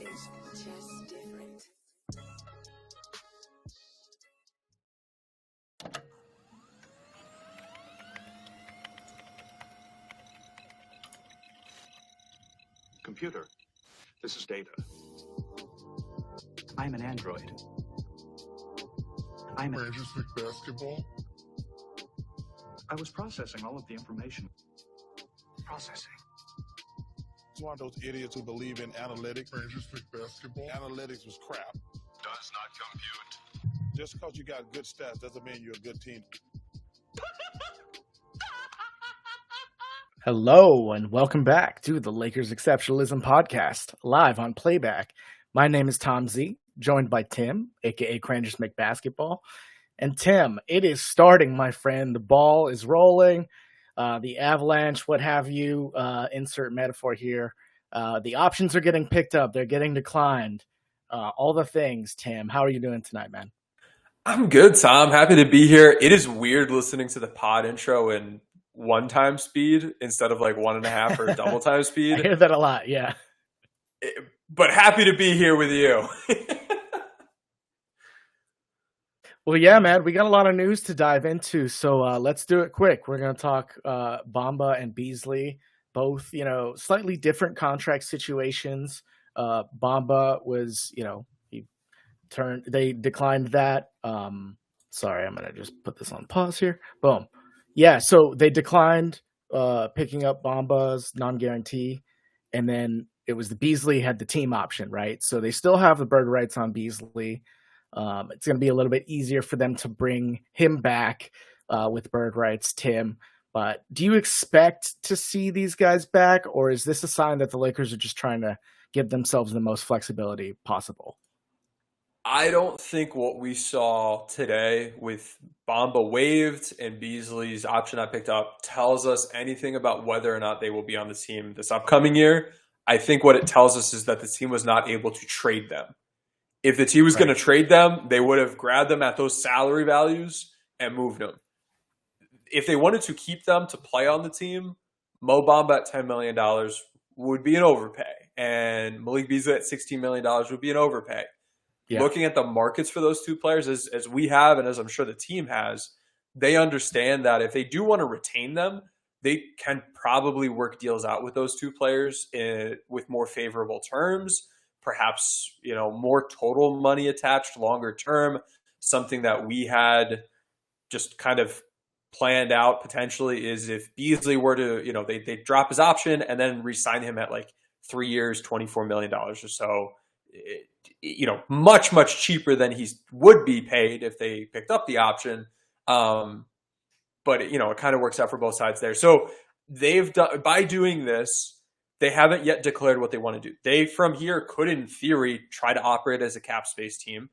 It's just different. Computer, this is Data. I'm an android. Manchester basketball? I was processing all of the information. Processing. It's one of those idiots who believe in analytics. Manchester basketball? Analytics was crap. Does not compute. Just because you got good stats doesn't mean you're a good team. Hello, and welcome back to the Lakers Exceptionalism Podcast, live on Playback. My name is Tom Z, joined by Tim, a.k.a. Cranges Make Basketball. And Tim, it is starting, my friend. The ball is rolling. The avalanche, what have you, insert metaphor here. The options are getting picked up. They're getting declined. All the things, Tim. How are you doing tonight, man? I'm good, Tom. Happy to be here. It is weird listening to the pod intro in 1x speed instead of like 1.5 or double time speed. I hear that a lot, yeah. But happy to be here with you. Well, yeah, man, we got a lot of news to dive into, so let's do it quick. We're going to talk Bamba and Beasley, both, slightly different contract situations. Bamba was, they declined that. Sorry, I'm going to just put this on pause here. Boom. Yeah, so they declined picking up Bamba's non-guarantee, and then it was the Beasley had the team option, right? So they still have the bird rights on Beasley. It's going to be a little bit easier for them to bring him back with bird rights, Tim. But do you expect to see these guys back, or is this a sign that the Lakers are just trying to give themselves the most flexibility possible? I don't think what we saw today with Bamba waived and Beasley's option I picked up tells us anything about whether or not they will be on the team this upcoming year. I think what it tells us is that the team was not able to trade them. If the team was going to trade them, they would have grabbed them at those salary values and moved them. If they wanted to keep them to play on the team, Mo Bamba at $10 million would be an overpay, and Malik Beasley at $16 million would be an overpay. Yeah. Looking at the markets for those two players, as we have and as I'm sure the team has, they understand that if they do want to retain them, they can probably work deals out with those two players with more favorable terms, perhaps, more total money attached longer term, something that we had just kind of planned out potentially is if Beasley were to, they drop his option and then re-sign him at like 3 years, $24 million or so, much, much cheaper than he would be paid if they picked up the option. But it kind of works out for both sides there. So they've done, by doing this, they haven't yet declared what they want to do. They, from here, could in theory try to operate as a cap space team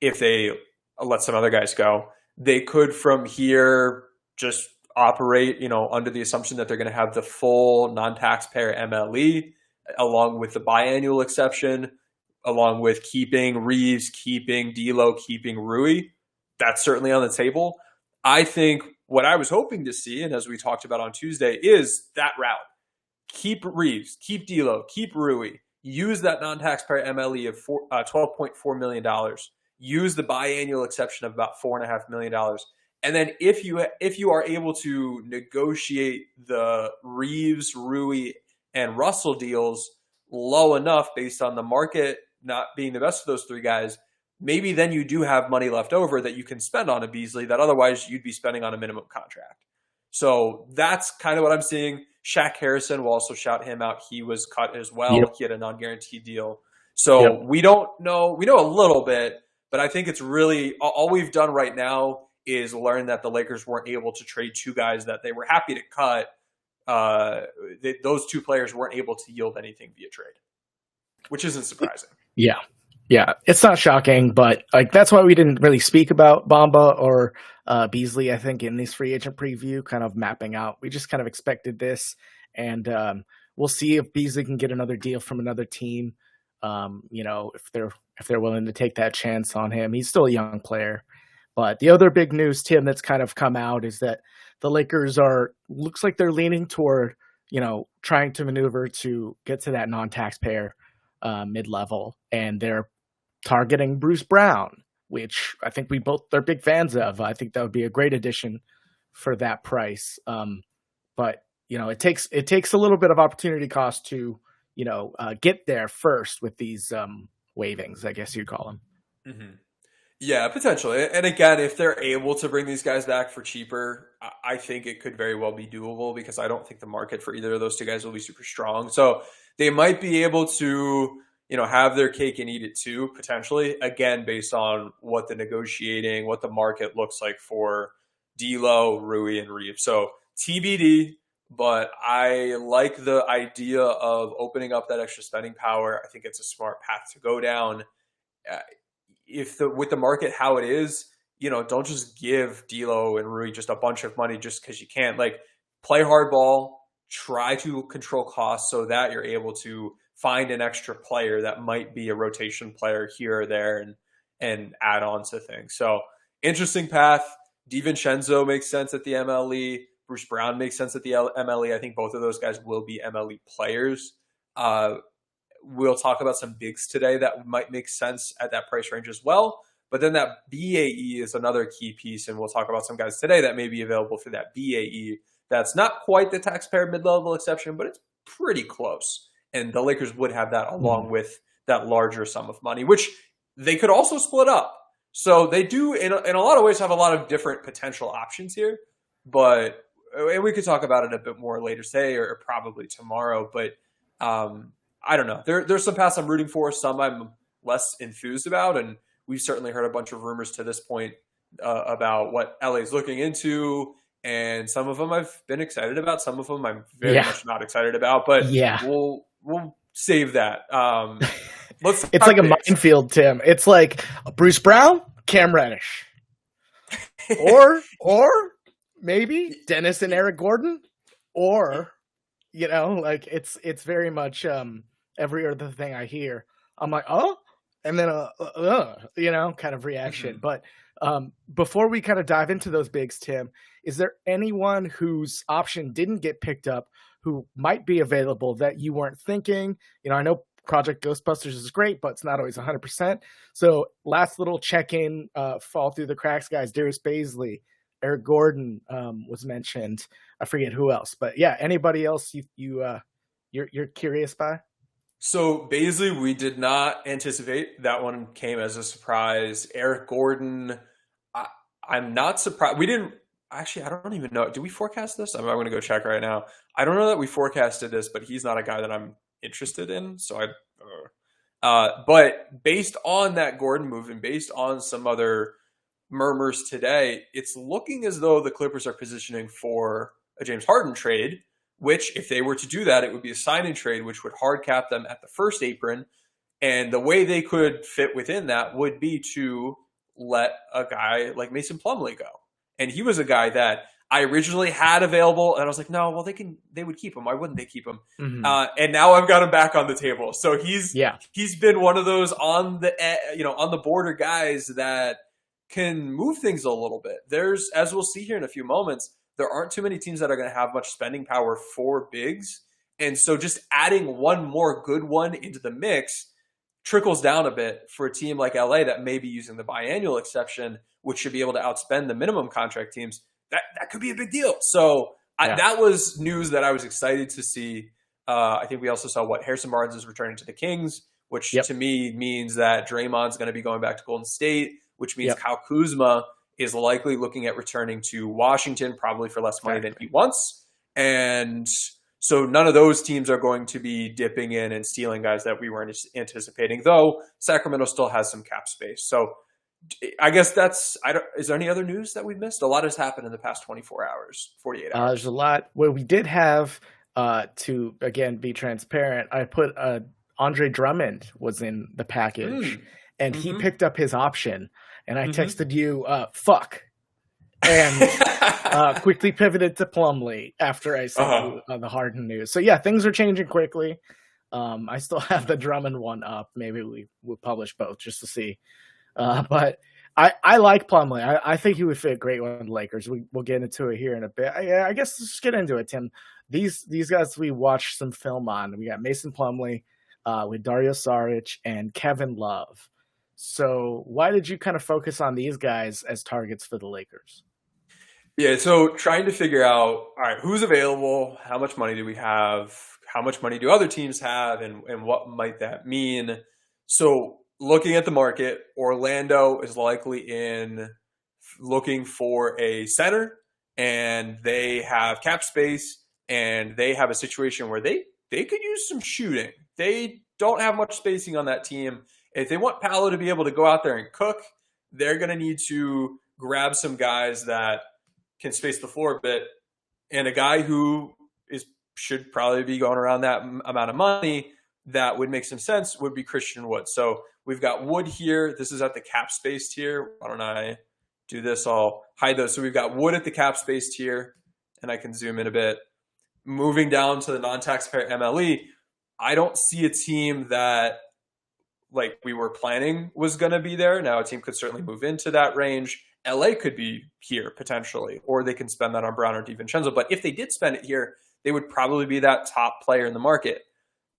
if they let some other guys go. They could from here just operate, under the assumption that they're going to have the full non-taxpayer MLE along with the biannual exception, along with keeping Reeves, keeping D'Lo, keeping Rui. That's certainly on the table. I think what I was hoping to see, and as we talked about on Tuesday, is that route. Keep Reeves, keep D'Lo, keep Rui. Use that non-taxpayer MLE of $12.4 million. Use the biannual exception of about $4.5 million. And then if you are able to negotiate the Reeves, Rui, and Russell deals low enough based on the market not being the best of those three guys, maybe then you do have money left over that you can spend on a Beasley that otherwise you'd be spending on a minimum contract. So that's kind of what I'm seeing. Shaq Harrison, will also shout him out. He was cut as well. Yep. He had a non-guaranteed deal. So we don't know. We know a little bit, but I think it's really all we've done right now is learn that the Lakers weren't able to trade two guys that they were happy to cut. Those two players weren't able to yield anything via trade, which isn't surprising. Yeah, it's not shocking, but that's why we didn't really speak about Bamba or Beasley, I think, in this free agent preview, kind of mapping out. We just kind of expected this, and we'll see if Beasley can get another deal from another team. If they're willing to take that chance on him. He's still a young player. But the other big news, Tim, that's kind of come out is that the Lakers looks like they're leaning toward, trying to maneuver to get to that non-taxpayer mid-level, and they're targeting Bruce Brown, which I think we both are big fans of. I think that would be a great addition for that price. But it takes a little bit of opportunity cost to get there first with these waivings, I guess you'd call them. Mm-hmm. Yeah, potentially. And again, if they're able to bring these guys back for cheaper, I think it could very well be doable because I don't think the market for either of those two guys will be super strong. So they might be able to, have their cake and eat it too, potentially, again, based on what the market looks like for D'Lo, Rui, and Reeves. So TBD, but I like the idea of opening up that extra spending power. I think it's a smart path to go down. With the market how it is, don't just give D'Lo and Rui just a bunch of money just because you can. Play hardball, try to control costs so that you're able to find an extra player that might be a rotation player here or there and add on to things. So interesting path. DiVincenzo makes sense at the MLE. Bruce Brown makes sense at the MLE. I think both of those guys will be MLE players. We'll talk about some bigs today that might make sense at that price range as well. But then that BAE is another key piece, and we'll talk about some guys today that may be available for that BAE. That's not quite the taxpayer mid-level exception, but it's pretty close. And the Lakers would have that along with that larger sum of money, which they could also split up. So they do, in a lot of ways, have a lot of different potential options here. But and we could talk about it a bit more later today or probably tomorrow. But I don't know. There's some paths I'm rooting for, some I'm less enthused about, and we've certainly heard a bunch of rumors to this point about what LA is looking into, and some of them I've been excited about, some of them I'm very much not excited about, but we'll save that. It's like a minefield, Tim. It's like Bruce Brown, Cam Reddish, or maybe Dennis and Eric Gordon, or it's very much every other thing I hear, I'm like, oh, and then kind of reaction. But before we kind of dive into those bigs, Tim, is there anyone whose option didn't get picked up who might be available that you weren't thinking? I know Project Ghostbusters is great, but it's not always 100%. So last little check-in, fall through the cracks, guys. Darius Beasley, Eric Gordon was mentioned. I forget who else, but yeah, anybody else you're curious by? So Beasley, we did not anticipate. That one came as a surprise. Eric Gordon, I'm not surprised. We didn't actually. I don't even know. Did we forecast this? I'm going to go check right now. I don't know that we forecasted this, but he's not a guy that I'm interested in. So but based on that Gordon move and based on some other murmurs today, it's looking as though the Clippers are positioning for a James Harden trade, which if they were to do that, it would be a signing trade, which would hard cap them at the first apron. And the way they could fit within that would be to let a guy like Mason Plumlee go. And he was a guy that I originally had available, and I was like, no, well, they would keep him. Why wouldn't they keep him? Mm-hmm. And now I've got him back on the table. So he's been one of those on the border guys that can move things a little bit. There's, as we'll see here in a few moments, there aren't too many teams that are going to have much spending power for bigs. And so just adding one more good one into the mix trickles down a bit for a team like LA that may be using the biannual exception, which should be able to outspend the minimum contract teams. That could be a big deal. So that was news that I was excited to see. I think we also saw Harrison Barnes is returning to the Kings, which to me means that Draymond's going to be going back to Golden State, which means Kyle Kuzma is likely looking at returning to Washington, probably for less money than he wants. And so none of those teams are going to be dipping in and stealing guys that we weren't anticipating, though Sacramento still has some cap space. So I guess is there any other news that we've missed? A lot has happened in the past 24 hours, 48 hours. There's a lot. Well, we did have, to, again, be transparent, I put Andre Drummond was in the package, and he picked up his option. And I texted you, fuck. And quickly pivoted to Plumlee after I saw the Harden news. So, yeah, things are changing quickly. I still have the Drummond one up. Maybe we will publish both just to see. But I like Plumlee. I think he would fit great with the Lakers. We'll get into it here in a bit. I guess let's just get into it, Tim. These guys we watched some film on. We got Mason Plumlee with Dario Saric and Kevin Love. So why did you kind of focus on these guys as targets for the Lakers? Yeah, so trying to figure out, all right, who's available? How much money do we have? How much money do other teams have? And what might that mean? So looking at the market, Orlando is likely looking for a center, and they have cap space, and they have a situation where they could use some shooting. They don't have much spacing on that team. If they want Paolo to be able to go out there and cook, they're going to need to grab some guys that can space the floor a bit. And a guy who should probably be going around that amount of money that would make some sense would be Christian Wood. So we've got Wood here. This is at the cap space tier. Why don't I do this? I'll hide those. So we've got Wood at the cap space tier, and I can zoom in a bit. Moving down to the non-taxpayer MLE, I don't see a team that like we were planning was going to be there. Now a team could certainly move into that range. LA could be here potentially, or they can spend that on Brown or DiVincenzo. But if they did spend it here, they would probably be that top player in the market.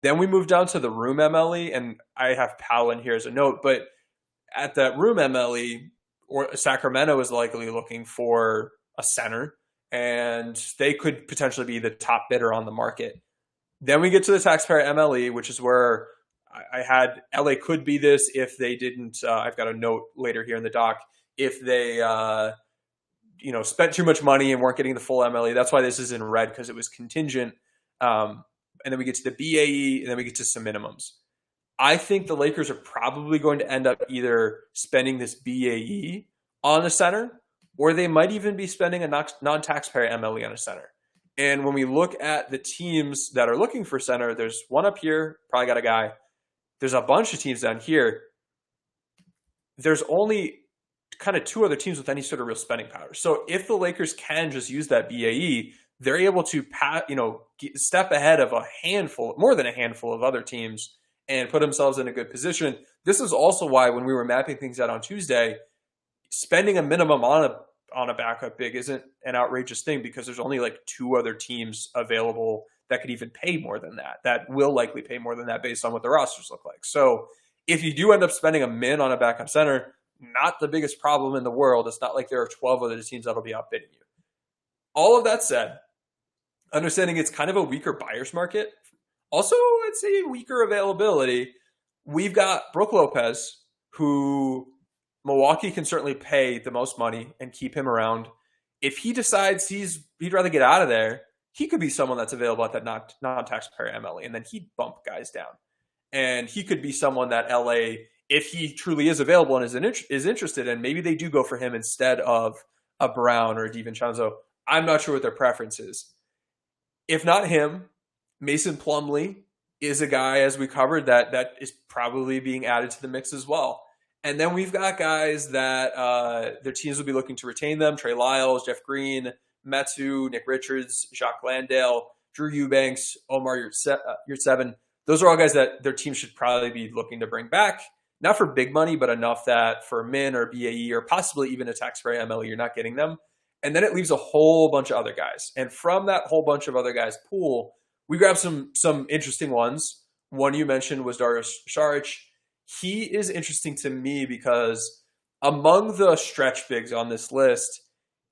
Then we move down to the room MLE, and I have Powell in here as a note. But at that room MLE, or Sacramento is likely looking for a center, and they could potentially be the top bidder on the market. Then we get to the taxpayer MLE, which is where I had LA could be this if they didn't. I've got a note later here in the doc. If they, spent too much money and weren't getting the full MLE, that's why this is in red, because it was contingent. And then we get to the BAE, and then we get to some minimums. I think the Lakers are probably going to end up either spending this BAE on a center, or they might even be spending a non-taxpayer MLE on a center. And when we look at the teams that are looking for center, there's one up here, probably got a guy. There's a bunch of teams down here. There's only kind of two other teams with any sort of real spending power. So if the Lakers can just use that BAE, they're able to step ahead of more than a handful of other teams and put themselves in a good position. This is also why when we were mapping things out on Tuesday, spending a minimum on a backup big isn't an outrageous thing, because there's only like two other teams available that could even pay more than that will likely pay more than that based on what the rosters look like. So if you do end up spending a min on a backup center, not the biggest problem in the world. It's not like there are 12 other teams that'll be outbidding you. All of that said, understanding it's kind of a weaker buyer's market, also I'd say weaker availability. We've got Brook Lopez, who Milwaukee can certainly pay the most money and keep him around. If he decides he'd rather get out of there, he could be someone that's available at that non-taxpayer MLE, and then he'd bump guys down. And he could be someone that LA, if he truly is available and is interested in, maybe they do go for him instead of a Brown or a DiVincenzo. I'm not sure what their preference is. If not him, Mason Plumlee is a guy, as we covered, that is probably being added to the mix as well. And then we've got guys that their teams will be looking to retain them. Trey Lyles, Jeff Green, Metu, Nick Richards, Jacques Landale, Drew Eubanks, Omar Yurtseven. Those are all guys that their team should probably be looking to bring back. Not for big money, but enough that for Min or BAE or possibly even a taxpayer MLE, you're not getting them. And then it leaves a whole bunch of other guys. And from that whole bunch of other guys pool, we grabbed some interesting ones. One you mentioned was Dario Saric. He is interesting to me because among the stretch bigs on this list,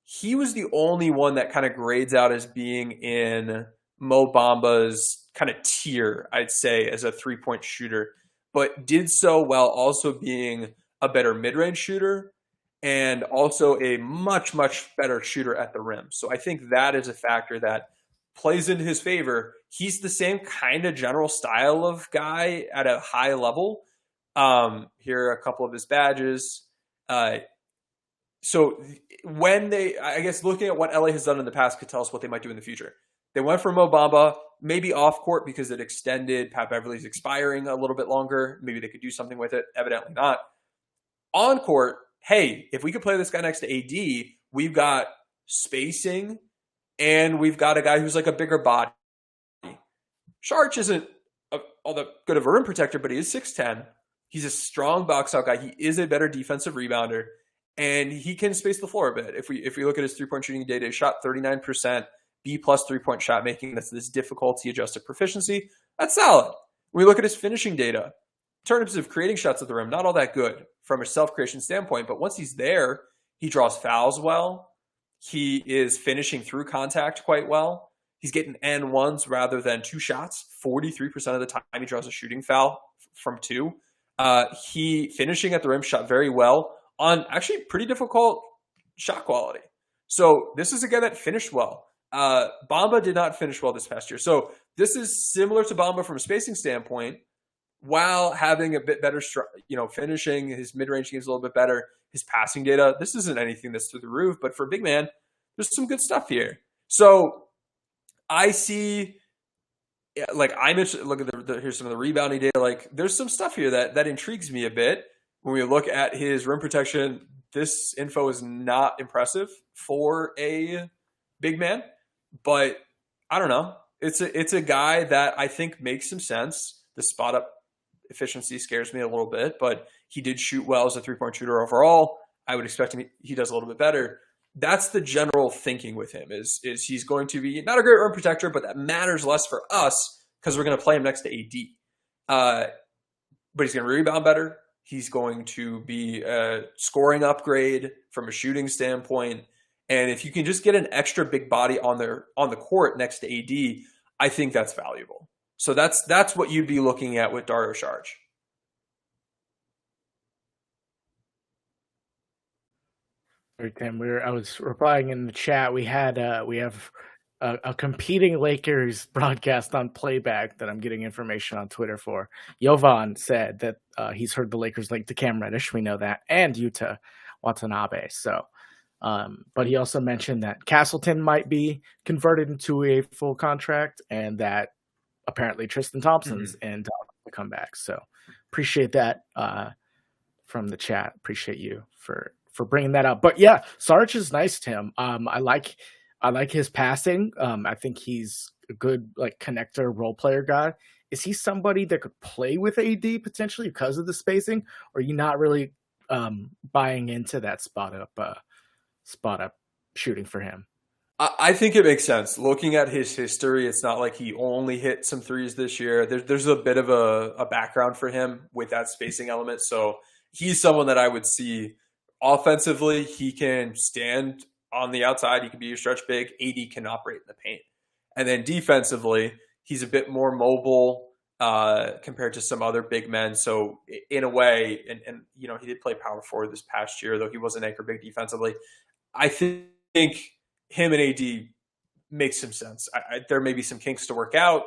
he was the only one that kind of grades out as being in Mo Bamba's kind of tier, I'd say, as a three-point shooter, but did so while also being a better mid-range shooter and also a much, much better shooter at the rim. So I think that is a factor that plays into his favor. He's the same kind of general style of guy at a high level. Here are a couple of his badges. So when I guess looking at what LA has done in the past could tell us what they might do in the future. They went for Mo Bamba, maybe off court because it extended Pat Beverly's expiring a little bit longer. Maybe they could do something with it. Evidently not. On court, hey, if we could play this guy next to AD, we've got spacing and we've got a guy who's like a bigger body. Saric isn't all that good of a rim protector, but he is 6'10". He's a strong box out guy. He is a better defensive rebounder, and he can space the floor a bit. If we look at his three-point shooting data, he shot 39%, B+ three-point shot making. That's this difficulty adjusted proficiency. That's solid. When we look at his finishing data, in terms of creating shots at the rim, not all that good from a self-creation standpoint, but once he's there, he draws fouls well. He is finishing through contact quite well. He's getting N1s rather than two shots. 43% of the time he draws a shooting foul from two. He finishing at the rim shot very well on actually pretty difficult shot quality. So this is a guy that finished well. Bamba did not finish well this past year. So this is similar to Bamba from a spacing standpoint, while having a bit better, finishing. His mid-range game's a little bit better. His passing data, this isn't anything that's through the roof, but for a big man, there's some good stuff here. So I see, like I mentioned, look at here's some of the rebounding data. Like there's some stuff here that intrigues me a bit. When we look at his rim protection, this info is not impressive for a big man, but I don't know. It's a guy that I think makes some sense. The spot up efficiency scares me a little bit, but he did shoot well as a three-point shooter overall. I would expect he does a little bit better. That's the general thinking with him is he's going to be not a great rim protector, but that matters less for us because we're going to play him next to AD. But he's going to rebound better. He's going to be a scoring upgrade from a shooting standpoint. And if you can just get an extra big body on the court next to AD, I think that's valuable. So that's what you'd be looking at with Dario Saric. Tim, I was replying in the chat. We have a competing Lakers broadcast on playback that I'm getting information on Twitter for. Jovan said that he's heard the Lakers link to Cam Reddish. We know that, and Yuta Watanabe. So, but he also mentioned that Castleton might be converted into a full contract, and that apparently Tristan Thompson's and will come back. So, appreciate that from the chat. Appreciate you for bringing that up. But yeah, Saric is nice, Tim. I like his passing. I think he's a good connector role player guy. Is he somebody that could play with AD potentially because of the spacing, or are you not really buying into that spot up shooting for him? I think it makes sense. Looking at his history, it's not like he only hit some threes this year. There's a bit of a background for him with that spacing element. So he's someone that I would see offensively. He can stand on the outside. He can be your stretch big. AD can operate in the paint. And then defensively, he's a bit more mobile compared to some other big men. So in a way, and you know, he did play power forward this past year, though he wasn't anchor big defensively. I think him and AD makes some sense. There may be some kinks to work out,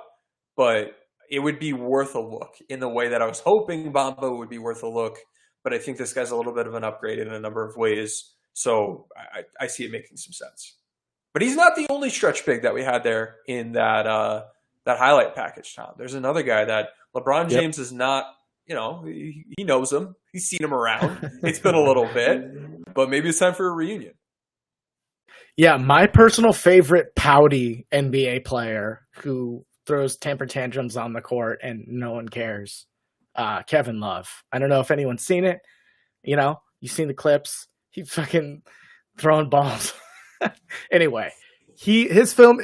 but it would be worth a look in the way that I was hoping Bamba would be worth a look. But I think this guy's a little bit of an upgrade in a number of ways. So I see it making some sense. But he's not the only stretch big that we had there in that that highlight package, Tom. There's another guy that LeBron James is not, you know, he knows him. He's seen him around. It's been a little bit, but maybe it's time for a reunion. Yeah, my personal favorite pouty NBA player who throws temper tantrums on the court and no one cares, Kevin Love. I don't know if anyone's seen it. You know, you've seen the clips. He's fucking throwing balls. Anyway, his film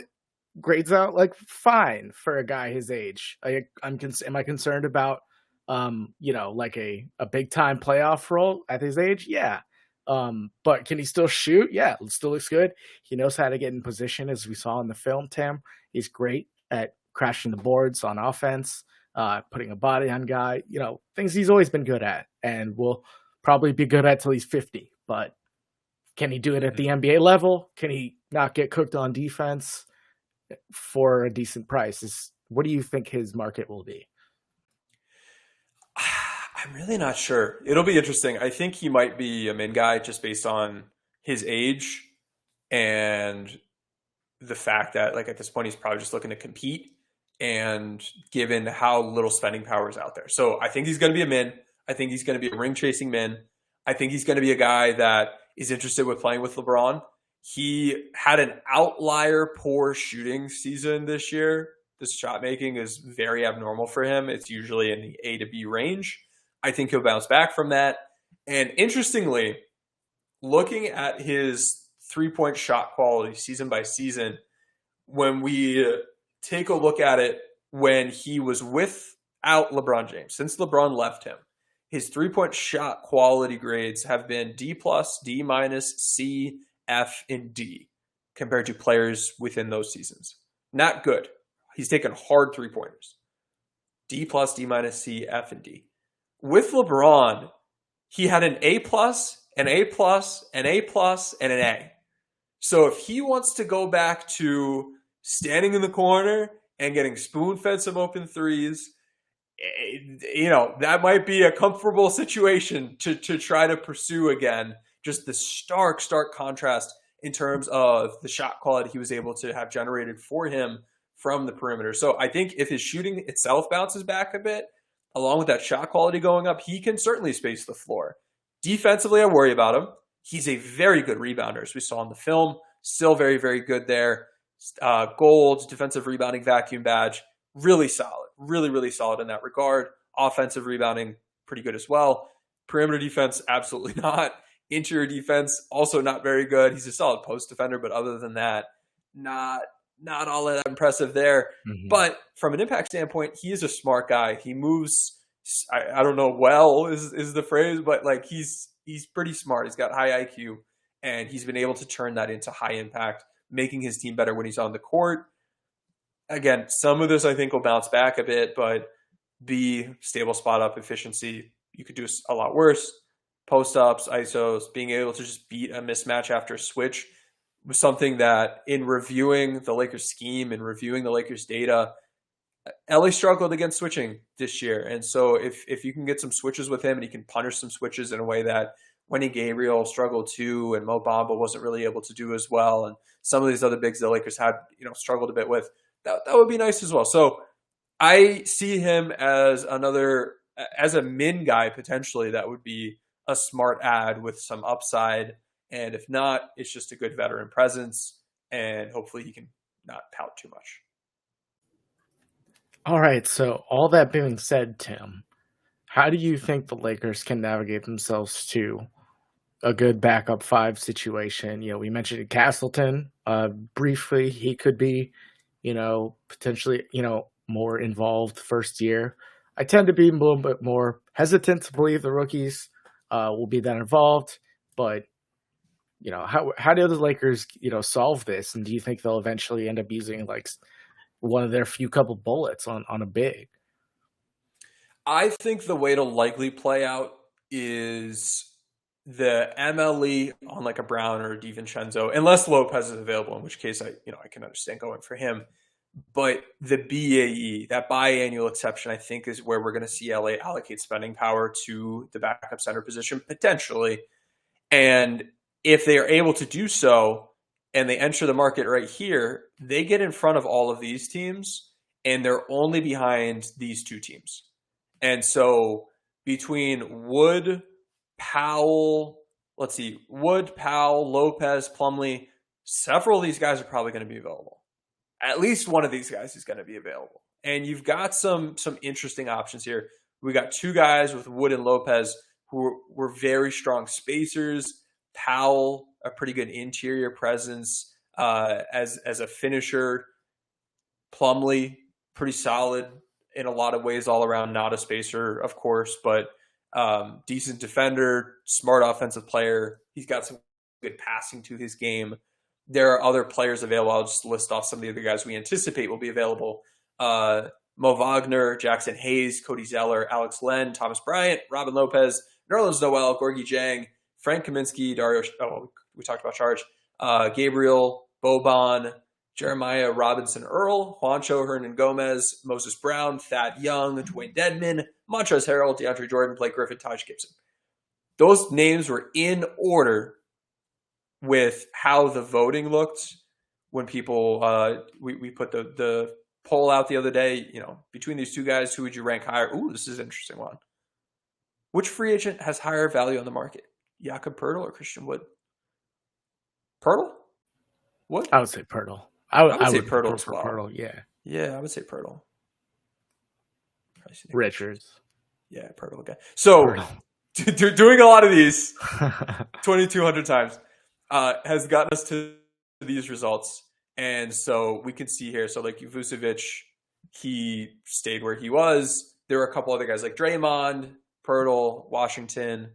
grades out like fine for a guy his age. Am I concerned about you know, like a big time playoff role at his age? Yeah. But can he still shoot? Yeah, it still looks good. He knows how to get in position, as we saw in the film, Tim. He's great at crashing the boards on offense, putting a body on guy, you know, things he's always been good at and will probably be good at till he's 50. But can he do it at the NBA level? Can he not get cooked on defense for a decent price? What do you think his market will be? I'm really not sure. It'll be interesting. I think he might be a min guy just based on his age and the fact that, like, at this point, he's probably just looking to compete and given how little spending power is out there. So I think he's going to be a min. I think he's going to be a ring chasing min. I think he's going to be a guy that is interested with playing with LeBron. He had an outlier poor shooting season this year. This shot making is very abnormal for him. It's usually in the A to B range. I think he'll bounce back from that. And interestingly, looking at his three-point shot quality season by season, when we take a look at it when he was without LeBron James, since LeBron left him, his three-point shot quality grades have been D+, D-, C, F, and D compared to players within those seasons. Not good. He's taken hard three-pointers. D+, D-, C, F, and D. With LeBron, he had an A+, an A+, an A+, and an A. So if he wants to go back to standing in the corner and getting spoon-fed some open threes, you know, that might be a comfortable situation to try to pursue again. Just the stark contrast in terms of the shot quality he was able to have generated for him from the perimeter. So I think if his shooting itself bounces back a bit, along with that shot quality going up, he can certainly space the floor. Defensively, I worry about him. He's a very good rebounder, as we saw in the film. Still very, very good there. Gold, defensive rebounding vacuum badge. Really solid. Really, really solid in that regard. Offensive rebounding, pretty good as well. Perimeter defense, absolutely not. Interior defense, also not very good. He's a solid post defender, but other than that, not all that impressive there. Mm-hmm. But from an impact standpoint, he is a smart guy. He moves, I don't know, well is the phrase, but like he's pretty smart. He's got high IQ, and he's been able to turn that into high impact, making his team better when he's on the court. Again, some of this I think will bounce back a bit, but B, stable spot up efficiency. You could do a lot worse. Post ups, ISOs, being able to just beat a mismatch after a switch was something that, in reviewing the Lakers scheme and reviewing the Lakers data, LA struggled against switching this year. And so if you can get some switches with him and he can punish some switches in a way that Wendy Gabriel struggled too, and Mo Bamba wasn't really able to do as well, and some of these other bigs the Lakers had, struggled a bit with, that would be nice as well. So I see him as a min guy potentially that would be a smart ad with some upside. And if not, it's just a good veteran presence, and hopefully he can not pout too much. All right. So all that being said, Tim, how do you think the Lakers can navigate themselves to a good backup five situation? We mentioned Castleton briefly. He could be, potentially, more involved first year. I tend to be a little bit more hesitant to believe the rookies will be that involved. But how do the Lakers solve this? And do you think they'll eventually end up using like one of their few couple bullets on a big? I think the way to likely play out is the MLE on like a Brown or a DiVincenzo, unless Lopez is available, in which case I can understand going for him. But the BAE, that biannual exception, I think is where we're going to see LA allocate spending power to the backup center position potentially. And if they are able to do so and they enter the market right here, they get in front of all of these teams and they're only behind these two teams. And so between Wood, Powell, Lopez, Plumlee, several of these guys are probably going to be available. At least one of these guys is going to be available. And you've got some interesting options here. We got two guys with Wood and Lopez who were very strong spacers. Powell, a pretty good interior presence as a finisher. Plumlee, pretty solid in a lot of ways all around, not a spacer, of course, but decent defender, smart offensive player. He's got some good passing to his game. There are other players available. I'll just list off some of the other guys we anticipate will be available. Mo Wagner, Jackson Hayes, Cody Zeller, Alex Len, Thomas Bryant, Robin Lopez, Nerlens Noel, Gorgie Jang, Frank Kaminsky, Dario. We talked about Charge. Gabriel, Boban, Jeremiah Robinson Earl, Juancho Hernan Gomez, Moses Brown, Thad Young, Dwayne Dedman, Montrezl Harrell, DeAndre Jordan, Blake Griffin, Taj Gibson. Those names were in order with how the voting looked when people we put the poll out the other day. Between these two guys, who would you rank higher? Ooh, this is an interesting one. Which free agent has higher value on the market? Jakob Poeltl or Christian Wood? Poeltl? What? I would say Poeltl. I would say Poeltl as well. Poeltl, yeah. Yeah, I would say Poeltl. Richards. Yeah, Poeltl again. So, doing a lot of these 2,200 times has gotten us to these results. And so we can see here, so like Vucevic, he stayed where he was. There were a couple other guys like Draymond, Poeltl, Washington,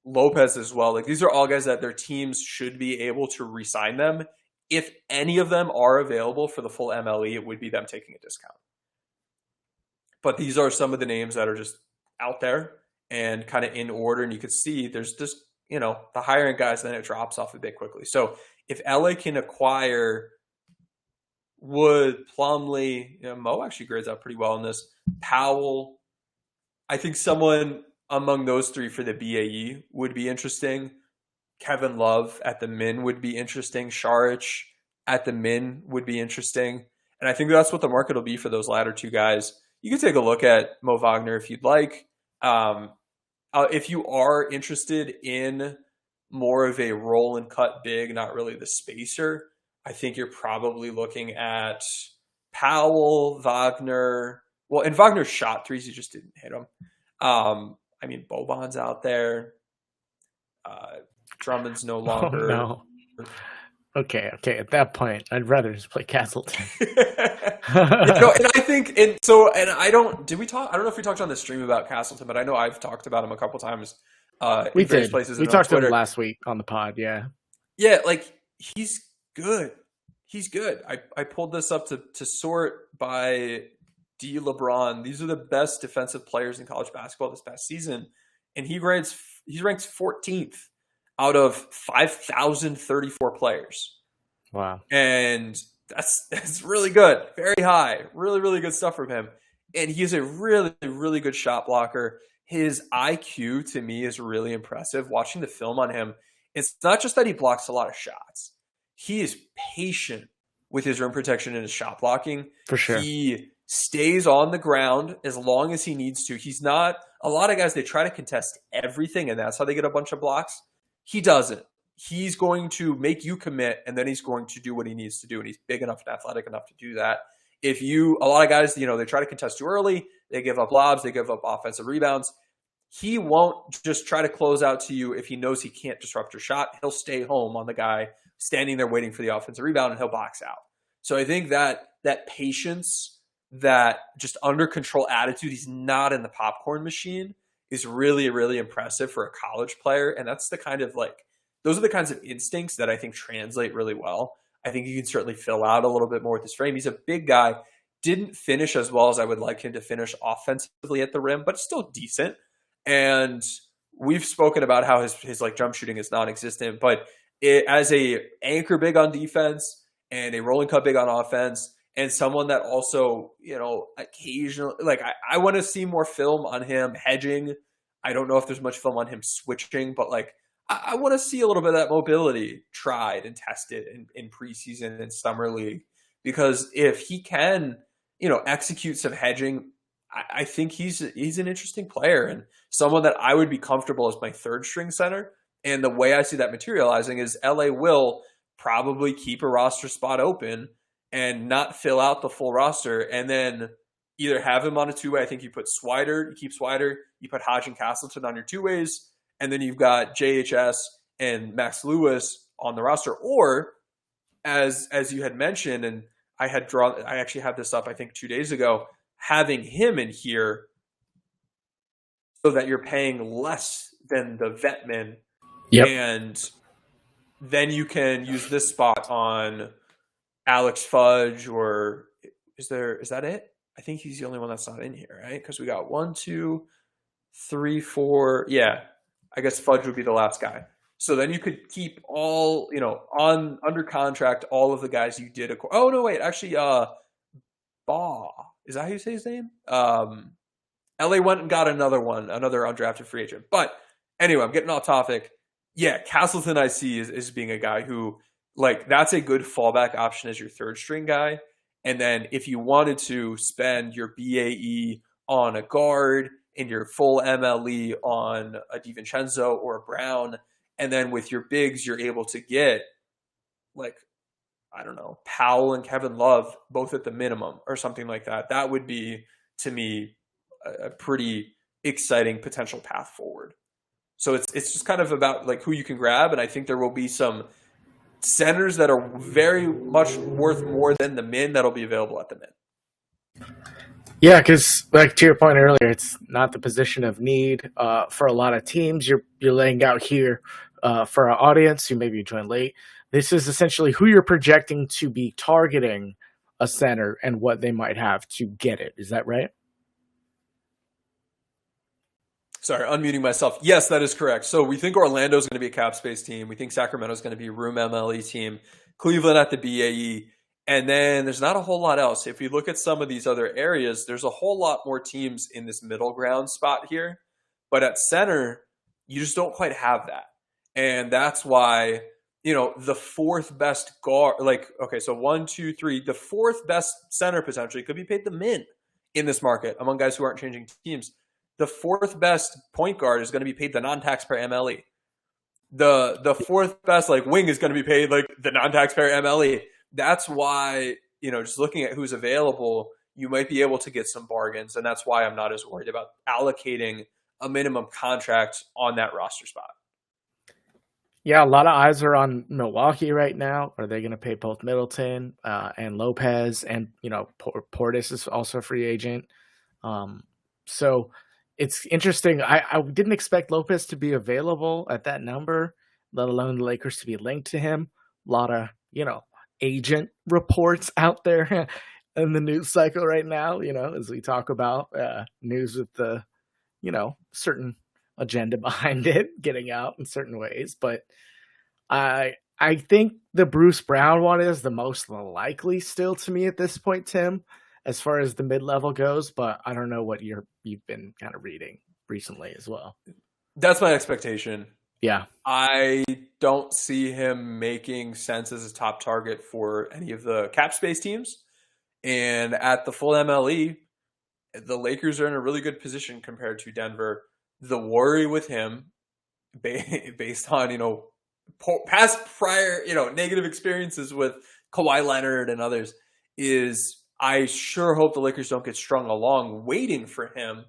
Lopez as well. Like these are all guys that their teams should be able to re-sign them. If any of them are available for the full MLE, it would be them taking a discount. But these are some of the names that are just out there and kind of in order. And you could see there's just, the higher end guys, then it drops off a bit quickly. So if LA can acquire Wood, Plumlee, Mo actually grades out pretty well in this. Powell, I think someone among those three for the BAE would be interesting. Kevin Love at the min would be interesting. Šarić at the min would be interesting. And I think that's what the market will be for those latter two guys. You can take a look at Mo Wagner if you'd like. If you are interested in more of a roll and cut big, not really the spacer, I think you're probably looking at Powell, Wagner. Well, and Wagner shot threes, he just didn't hit them. Boban's out there. Drummond's no longer. Oh, no. Okay. At that point, I'd rather just play Castleton. And I think, I don't. Did we talk? I don't know if we talked on the stream about Castleton, but I know I've talked about him a couple times. We did. Places we talked about him last week on the pod. Yeah. Yeah, like he's good. He's good. I pulled this up to sort by D. LeBron. These are the best defensive players in college basketball this past season, and he ranks 14th. Out of 5,034 players. Wow. And that's really good. Very high. Really, really good stuff from him. And he's a really, really good shot blocker. His IQ, to me, is really impressive. Watching the film on him, it's not just that he blocks a lot of shots. He is patient with his rim protection and his shot blocking. For sure. He stays on the ground as long as he needs to. He's not – a lot of guys, they try to contest everything, and that's how they get a bunch of blocks. He doesn't. He's going to make you commit, and then he's going to do what he needs to do, and he's big enough and athletic enough to do that. A lot of guys, they try to contest too early. They give up lobs. They give up offensive rebounds. He won't just try to close out to you if he knows he can't disrupt your shot. He'll stay home on the guy standing there waiting for the offensive rebound, and he'll box out. So I think that patience, that just under control attitude, he's not in the popcorn machine, is really, really impressive for a college player. And that's the kind of like, those are the kinds of instincts that I think translate really well. I think he can certainly fill out a little bit more with his frame. He's a big guy. Didn't finish as well as I would like him to finish offensively at the rim, but still decent. And we've spoken about how his like jump shooting is non-existent, but as a anchor big on defense and a rolling cut big on offense, and someone that also, you know, occasionally, like I want to see more film on him hedging. I don't know if there's much film on him switching, but like I want to see a little bit of that mobility tried and tested in preseason and summer league, because if he can, you know, execute some hedging, I think he's an interesting player and someone that I would be comfortable as my third string center. And the way I see that materializing is LA will probably keep a roster spot open and not fill out the full roster, and then either have him on a two-way. I think you put Swider, you keep Swider, you put Hodge and Castleton on your two-ways, and then you've got JHS and Max Lewis on the roster. Or as you had mentioned, and I actually had this up I think 2 days ago, having him in here so that you're paying less than the Vetman. Yep. And then you can use this spot on Alex Fudge, or is that it? I think he's the only one that's not in here, right? Because we got 1, 2, 3, 4. Yeah, I guess Fudge would be the last guy. So then you could keep all, you know, under contract all of the guys you did. Oh no, wait, actually, Baugh, is that how you say his name? LA went and got another undrafted free agent. But anyway, I'm getting off topic. Yeah, Castleton I see is being a guy who, like, that's a good fallback option as your third string guy. And then if you wanted to spend your BAE on a guard and your full MLE on a DiVincenzo or a Brown, and then with your bigs, you're able to get, like, I don't know, Powell and Kevin Love both at the minimum or something like that. That would be, to me, a pretty exciting potential path forward. So it's just kind of about like who you can grab, and I think there will be some centers that are very much worth more than the min that'll be available at the min. Yeah, because like to your point earlier, it's not the position of need for a lot of teams. You're laying out here for our audience who maybe joined late. This is essentially who you're projecting to be targeting a center and what they might have to get it. Is that right? Sorry, unmuting myself. Yes, that is correct. So we think Orlando's going to be a cap space team. We think Sacramento's going to be a room MLE team. Cleveland at the BAE. And then there's not a whole lot else. If we look at some of these other areas, there's a whole lot more teams in this middle ground spot here. But at center, you just don't quite have that. And that's why, you know, the fourth best guard, like, okay, so 1, 2, 3, the fourth best center potentially could be paid the min in this market among guys who aren't changing teams. The fourth best point guard is going to be paid the non-taxpayer MLE. The fourth best like wing is going to be paid like the non-taxpayer MLE. That's why, you know, just looking at who's available, you might be able to get some bargains, and that's why I'm not as worried about allocating a minimum contract on that roster spot. Yeah, a lot of eyes are on Milwaukee right now. Are they going to pay both Middleton and Lopez? And, you know, Portis is also a free agent. So it's interesting. I didn't expect Lopez to be available at that number, let alone the Lakers to be linked to him. A lot of, you know, agent reports out there in the news cycle right now, you know, as we talk about news with the, you know, certain agenda behind it getting out in certain ways. But I think the Bruce Brown one is the most likely still to me at this point, Tim, as far as the mid-level goes, but I don't know what you've been kind of reading recently as well. That's my expectation. Yeah. I don't see him making sense as a top target for any of the cap space teams. And at the full MLE, the Lakers are in a really good position compared to Denver. The worry with him, based on, you know, prior, you know, negative experiences with Kawhi Leonard and others, is I sure hope the Lakers don't get strung along waiting for him.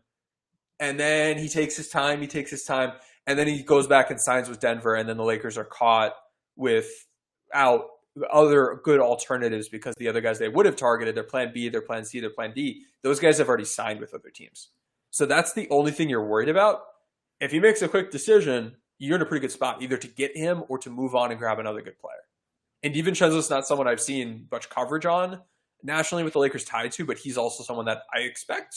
And then he takes his time, and then he goes back and signs with Denver, and then the Lakers are caught without other good alternatives because the other guys they would have targeted, their plan B, their plan C, their plan D, those guys have already signed with other teams. So that's the only thing you're worried about. if he makes a quick decision, you're in a pretty good spot either to get him or to move on and grab another good player. And DiVincenzo's not someone I've seen much coverage on nationally with the Lakers tied to, but he's also someone that I expect.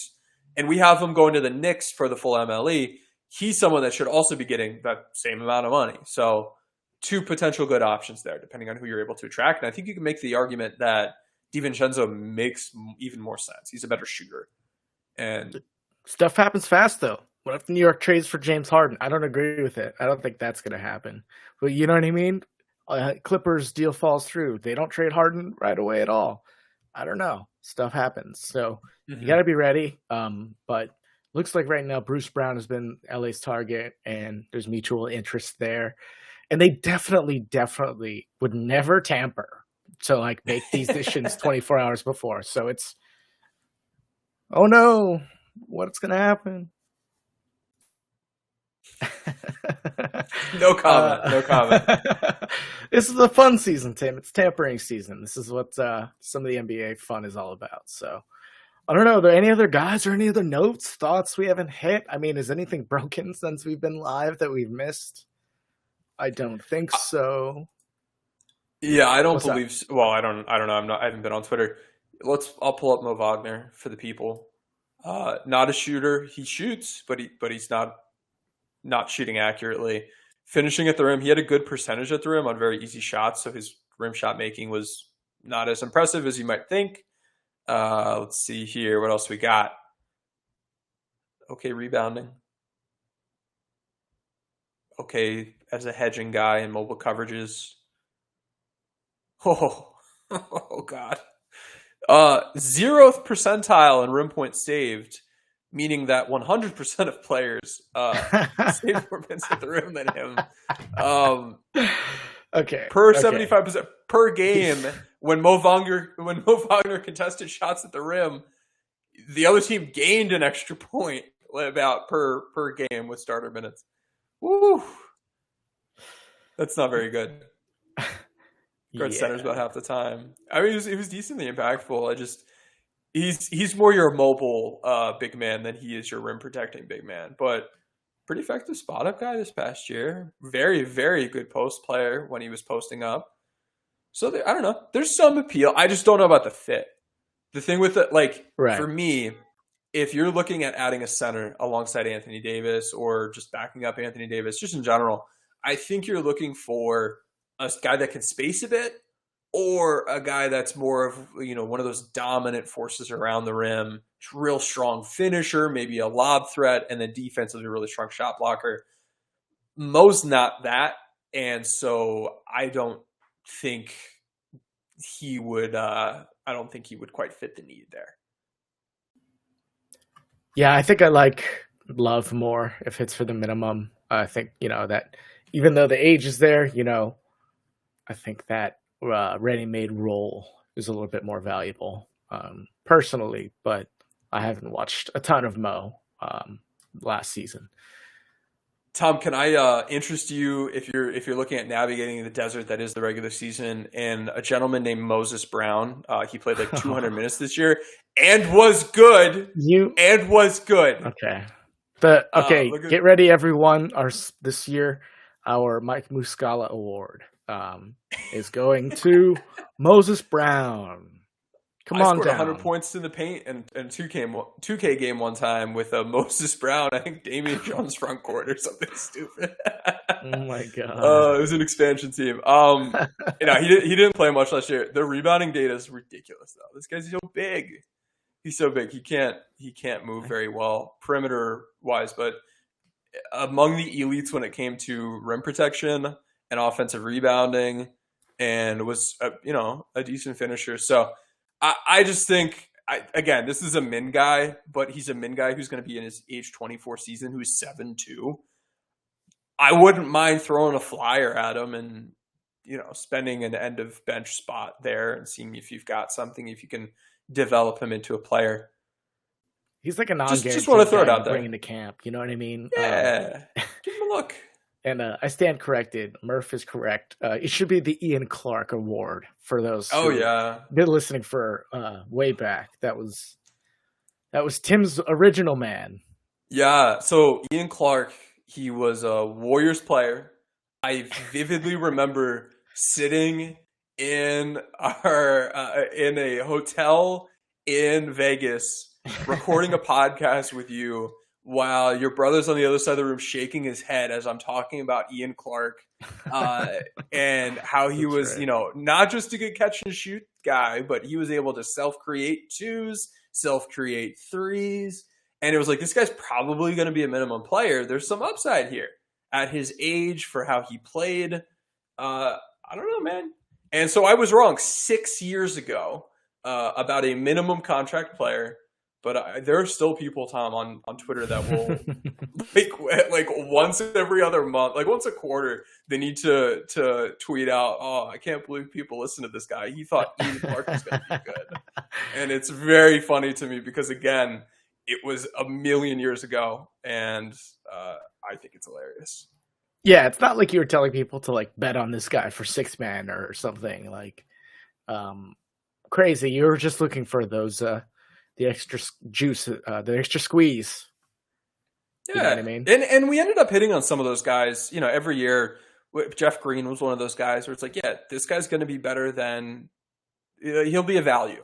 And we have him going to the Knicks for the full MLE. He's someone that should also be getting that same amount of money. So 2 potential good options there, depending on who you're able to attract. And I think you can make the argument that DiVincenzo makes even more sense. He's a better shooter. And stuff happens fast, though. What if New York trades for James Harden? I don't agree with it. I don't think that's going to happen. But you know what I mean? Clippers deal falls through. They don't trade Harden right away at all. I don't know. Stuff happens. So you got to be ready. But looks like right now Bruce Brown has been LA's target, and there's mutual interest there. And they definitely would never tamper to like make these decisions 24 hours before. So it's, oh no, what's going to happen? No comment. No comment. This is a fun season, Tim. It's tampering season. This is what some of the NBA fun is all about. So I don't know. Are there any other guys or any other notes, thoughts we haven't hit? I mean, is anything broken since we've been live that we've missed? I don't think so. Yeah, I don't believe so. Well, I don't know. I haven't been on Twitter. I'll pull up Mo Wagner for the people. Not a shooter. He shoots, but he's not shooting accurately. Finishing at the rim, he had a good percentage at the rim on very easy shots, so his rim shot making was not as impressive as you might think. Let's see here. What else we got? Okay, rebounding. Okay, as a hedging guy in mobile coverages. Oh God. 0th percentile in rim points saved, meaning that 100% of players save more points at the rim than him. Okay. Per 75% per game, when Mo Wagner contested shots at the rim, the other team gained an extra point about per game with starter minutes. Woo! That's not very good. Guard centers about half the time. I mean, he was decently impactful. He's more your mobile big man than he is your rim protecting big man. But pretty effective spot up guy this past year. Very, very good post player when he was posting up. So I don't know. There's some appeal. I just don't know about the fit. The thing with it, for me, if you're looking at adding a center alongside Anthony Davis or just backing up Anthony Davis, just in general, I think you're looking for a guy that can space a bit, or a guy that's more of, one of those dominant forces around the rim, real strong finisher, maybe a lob threat, and then defensively really strong shot blocker. Mo's not that, and so I don't think he would. I don't think he would quite fit the need there. Yeah, I think I like Love more if it's for the minimum. I think that even though the age is there, I think that ready-made role is a little bit more valuable personally, but I haven't watched a ton of Mo last season. Tom, can I interest you if you're looking at navigating the desert that is the regular season, and a gentleman named Moses Brown? He played like 200 minutes this year and was good. Okay. Get ready, everyone. This year, our Mike Muscala Award is going to Moses Brown. Come on scored down. 100 points in the paint and 2K game one time with Moses Brown. I think Damian Jones front court or something stupid. Oh my god! It was an expansion team. He didn't play much last year. The rebounding data is ridiculous though. This guy's so big. He's so big. He can't move very well perimeter wise, but among the elites when it came to rim protection and offensive rebounding, and was a decent finisher. So I just think, again, this is a min guy, but he's a min guy who's going to be in his age 24 season, who's 7'2". I wouldn't mind throwing a flyer at him and spending an end of bench spot there and seeing if you've got something, if you can develop him into a player. He's like a non-guaranteed just want to throw it out there. Bring into camp, you know what I mean? Yeah, give him a look. And I stand corrected. Murph is correct. It should be the Ian Clark Award for those. Been listening for way back. That was Tim's original man. Yeah. So Ian Clark He was a Warriors player. I vividly remember sitting in in a hotel in Vegas, recording a podcast with you while your brother's on the other side of the room shaking his head as I'm talking about Ian Clark and how he was, right. you know, not just a good catch and shoot guy, but he was able to self-create twos, self-create threes. And it was like, this guy's probably going to be a minimum player. There's some upside here at his age for how he played. I don't know, man. And so I was wrong 6 years ago about a minimum contract player. But there are still people, Tom, on Twitter that will like once every other month, like once a quarter, they need to tweet out, "Oh, I can't believe people listen to this guy. He thought Ian Clark was going to be good," and it's very funny to me because again, it was a million years ago, and I think it's hilarious. Yeah, it's not like you were telling people to like bet on this guy for 6-man or something like crazy. You were just looking for those. The extra juice, the extra squeeze. Yeah, you know what I mean? And we ended up hitting on some of those guys. You know, every year, Jeff Green was one of those guys where it's like, yeah, this guy's going to be better than he'll be a value.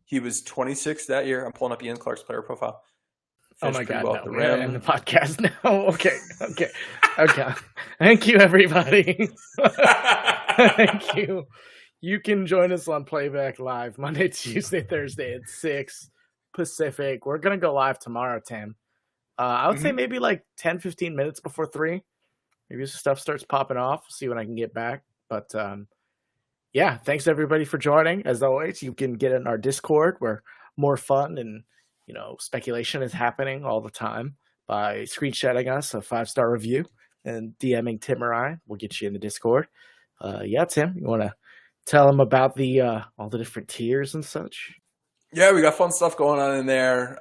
He was 26 that year. I'm pulling up Ian Clark's player profile. Finished oh my God, well no, we're in the podcast now. Okay. Thank you, everybody. Thank you. You can join us on Playback Live Monday, Tuesday, Thursday at 6 Pacific. We're going to go live tomorrow, Tim. I would say maybe like 10, 15 minutes before 3. Maybe some stuff starts popping off. See when I can get back. But yeah, thanks everybody for joining. As always, you can get in our Discord where more fun and, you know, speculation is happening all the time by screenshotting us a 5-star review and DMing Tim or I. We'll get you in the Discord. Yeah, Tim, you want to tell them about the all the different tiers and such? Yeah, we got fun stuff going on in there.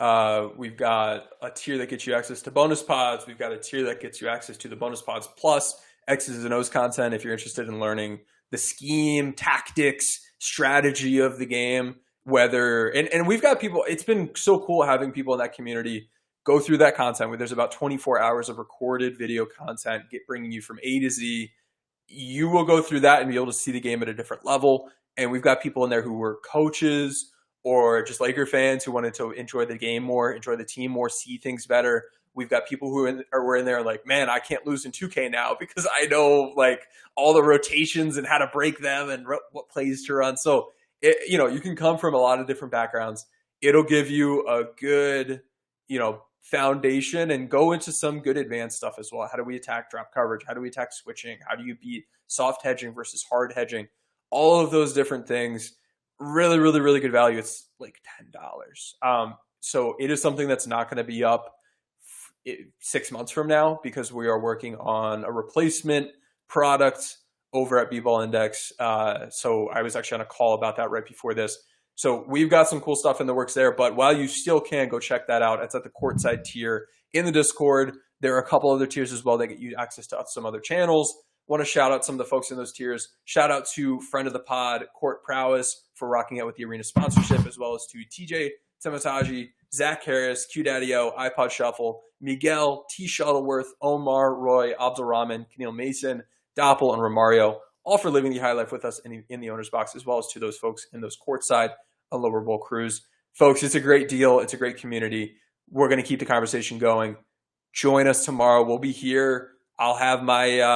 We've got a tier that gets you access to bonus pods. We've got a tier that gets you access to the bonus pods plus X's and O's content if you're interested in learning the scheme, tactics, strategy of the game. And we've got people, it's been so cool having people in that community go through that content where there's about 24 hours of recorded video content bringing you from A to Z. You will go through that and be able to see the game at a different level. And we've got people in there who were coaches or just Laker fans who wanted to enjoy the game more, enjoy the team more, see things better. We've got people who were in there like, man, I can't lose in 2K now because I know like all the rotations and how to break them and what plays to run. So, you can come from a lot of different backgrounds. It'll give you a good, foundation and go into some good advanced stuff as well. How do we attack drop coverage? How do we attack switching? How do you beat soft hedging versus hard hedging? All of those different things. Really, really, really good value. It's like $10. So it is something that's not going to be up 6 months from now because we are working on a replacement product over at B-Ball Index. So I was actually on a call about that right before this. So we've got some cool stuff in the works there, but while you still can go check that out, it's at the courtside tier in the Discord. There are a couple other tiers as well that get you access to some other channels. Want to shout out some of the folks in those tiers. Shout out to friend of the pod, Court Prowess, for rocking out with the arena sponsorship, as well as to TJ Temataji, Zach Harris, Q Daddy O, iPod Shuffle, Miguel, T. Shuttleworth, Omar, Roy, Abdulrahman, Keneal Mason, Doppel, and Romario, all for living the high life with us in the owner's box, as well as to those folks in those courtside and lower bowl crews. Folks, it's a great deal. It's a great community. We're going to keep the conversation going. Join us tomorrow. We'll be here. I'll have my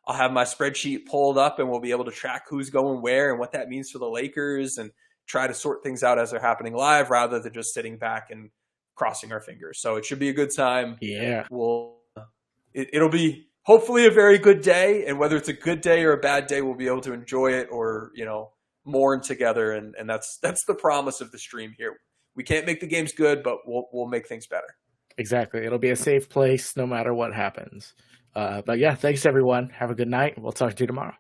spreadsheet pulled up, and we'll be able to track who's going where and what that means for the Lakers, and try to sort things out as they're happening live, rather than just sitting back and crossing our fingers. So it should be a good time. Yeah, it'll be hopefully a very good day, and whether it's a good day or a bad day, we'll be able to enjoy it or mourn together, and that's the promise of the stream here. We can't make the games good, but we'll make things better. Exactly. It'll be a safe place no matter what happens. But yeah, thanks everyone. Have a good night. We'll talk to you tomorrow.